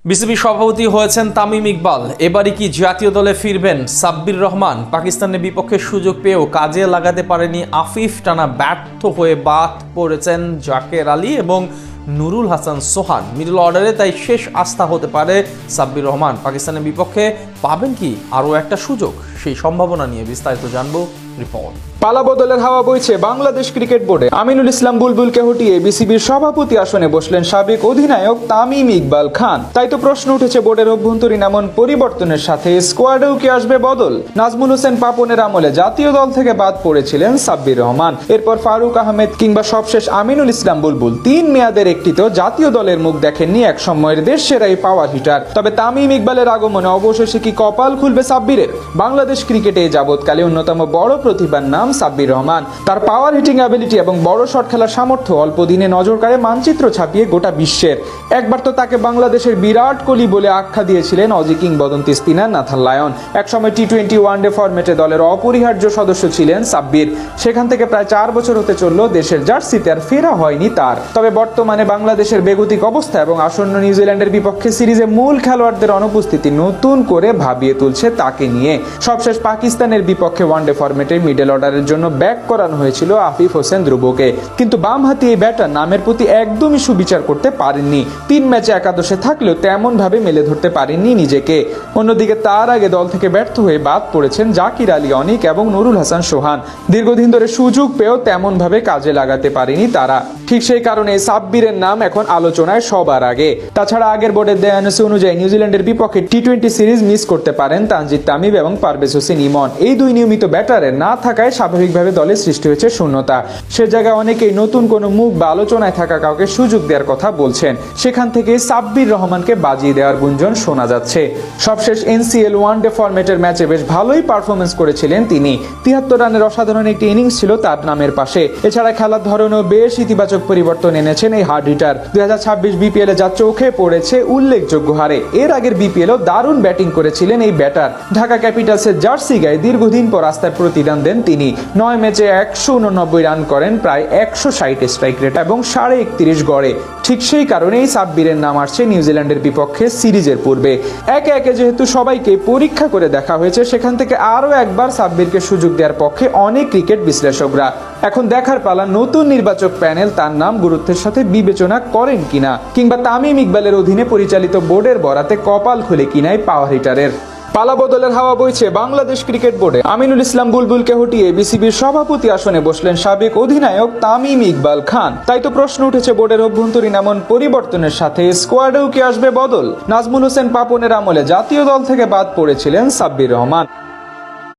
BCB সভাপতি হয়েছেন তামিম ইকবাল। এবারই কি জাতীয় দলে ফিরবেন সাব্বির রহমান? পাকিস্তানের বিপক্ষে সুযোগ পেয়েও কাজে লাগাতে পারেনি আফিফ। টানা ব্যর্থ হয়ে বাদ পড়েছেন জাকের আলী এবং নুরুল হাসান সোহান মিডল অর্ডারে। তাই শেষ আস্থা হতে পারে সাব্বির রহমান। পাকিস্তানের বিপক্ষে পাবেন কি আরও একটা সুযোগ? সেই সম্ভাবনা নিয়ে বিস্তারিত জানবো রিপোর্ট। পালাবদলের হাওয়া বইছে বাংলাদেশ ক্রিকেট বোর্ডে। আমিনুল ইসলাম বুলবুলকে হটিয়ে বিসিবির সভাপতি আসনে বসলেন সাবেক অধিনায়ক তামিম ইকবাল খান। তাই তো প্রশ্ন উঠেছে বোর্ডের অভ্যন্তরীণ এমন পরিবর্তনের সাথে স্কোয়াডেও কি আসবে বদল? নাজমুল হোসেন পাপনের আমলে জাতীয় দল থেকে বাদ পড়েছিলেন সাব্বির রহমান। এরপর ফারুক আহমেদ কিংবা সবশেষ আমিনুল ইসলাম বুলবুল 3 মেয়াদের একটিতেও জাতীয় দলের মুখ দেখেননি এক সময়ের দেশ সেরাই পাওয়ার হিটার। তবে তামিম ইকবালের আগমনে অবশেষে কি কপাল খুলবে সাব্বিরের? বাংলাদেশ ক্রিকেটে যাবৎকালে অন্যতম বড় প্রতিভার নাম সাব্বির রহমান। তার পাওয়ার হিটিং অ্যাবিলিটি এবং বড় শট খেলার সামর্থ্য অল্প দিনে নজর কাড়ে মানচিত্র ছাপিয়ে গোটা বিশ্বের। একবার তো তাকে বাংলাদেশের বিরাট কোহলি বলে আখ্যা দিয়েছিলেন অজি কিংবদন্তি স্পিনার নাথান লায়ন। একসময় টি-20 ওয়ানডে ফরম্যাটে দলের অপরিহার্য সদস্য ছিলেন সাব্বির। সেখান থেকে প্রায় 4 বছর হতে চলল দেশের জার্সিতে আর ফেরা হয়নি তার। তবে বর্তমানে বাংলাদেশের বেগতিক অবস্থা এবং আসন্ন নিউজিল্যান্ডের বিপক্ষে সিরিজে মূল খেলোয়াড়দের অনুপস্থিতি নতুন করে ভাবিয়ে তুলছে তাকে নিয়ে। সবশেষ পাকিস্তানের বিপক্ষে ওয়ানডে ফরম্যাটে মিডল অর্ডারের জন্য ব্যাক করানো হয়েছিল আফিফ হোসেন ধ্রুবকে। কিন্তু বামহাতি এই ব্যাটার নামের প্রতি একদমই সুবিচার করতে পারেননি। 3 ম্যাচে একাদশে থাকলেও তেমন ভাবে মেলে ধরতে পারেননি নিজেকে। অন্যদিকে তার আগে দল থেকে ব্যর্থ হয়ে বাদ পড়েছেন জাকির আলী অনিক এবং নুরুল হাসান সোহান। দীর্ঘদিন ধরে সুযোগ পেয়েও তেমন ভাবে কাজে লাগাতে পারেনি তারা। ঠিক সেই কারণে সাব্বিরের নাম এখন আলোচনায় সবার আগে। তাছাড়া আগের বোর্ডের দেয়ানুসি অনুযায়ী নিউজিল্যান্ডের বিপক্ষে টি-20 সিরিজ মিস করতে পারেন তানজিদ তামিম এবং পারভেজ হোসেন ইমন। এই দুই নিয়মিত ব্যাটারের না থাকায় স্বাভাবিকভাবে দলে সৃষ্টি হয়েছে শূন্যতা। সে জায়গায় অনেকেই নতুন কোনো মুখ বা আলোচনায় থাকা কাউকে সুযোগ দেওয়ার কথা বলছেন। সেখান থেকে সাব্বির রহমানকে বাজিয়ে দেওয়ার গুঞ্জন শোনা যাচ্ছে। সবশেষ এনসিএল ওয়ানডে ফরম্যাটের ম্যাচে বেশ ভালোই পারফরমেন্স করেছিলেন তিনি। 73 রানের অসাধারণ একটি ইনিংস ছিল তার নামের পাশে। এছাড়া খেলার ধরনেও বেশ ইতিবাচক পরিবর্তন এনেছেন এই হার্ড হিটার। 2026 বিপিএল এ যা চোখে পড়েছে উল্লেখযোগ্য হারে। এর আগের বিপিএলও দারুণ ব্যাটিং করেছিলেন এই ব্যাটার। ঢাকা ক্যাপিটালসের জার্সি গায়ে দীর্ঘদিন পর রাস্তায় প্রতিদান দেন তিনি। 9 ম্যাচে 189 রান করেন, প্রায় 160 স্ট্রাইক রেট এবং 31.5 গড়ে। ঠিক সেই কারণেই সাব্বিরের নাম আসছে নিউজিল্যান্ডের বিপক্ষে সিরিজের পূর্বে। একে একে যেহেতু সবাইকে পরীক্ষা করে দেখা হয়েছে, সেখান থেকে আরও একবার সাব্বিরকে সুযোগ দেওয়ার পক্ষে অনেক ক্রিকেট বিশ্লেষকরা। এখন দেখার পালা নতুন নির্বাচক প্যানেল তার নাম গুরুত্বের সাথে বিবেচনা করেন কিনা, কিংবা তামিম ইকবালের অধীনে পরিচালিত বোর্ডের বরাতে কপাল খুলে কিনাই পাওয়ার হিটারের। পালাবদলের হাওয়া বইছে বাংলাদেশ ক্রিকেট বোর্ডে। আমিনুল ইসলাম বুলবুলকে হটিয়ে বিসিবির সভাপতি আসনে বসলেন সাবেক অধিনায়ক তামিম ইকবাল খান। তাই তো প্রশ্ন উঠেছে বোর্ডের অভ্যন্তরীণ এমন পরিবর্তনের সাথে স্কোয়াডেও কি আসবে বদল? নাজমুল হোসেন পাপনের আমলে জাতীয় দল থেকে বাদ পড়েছিলেন সাব্বির রহমান।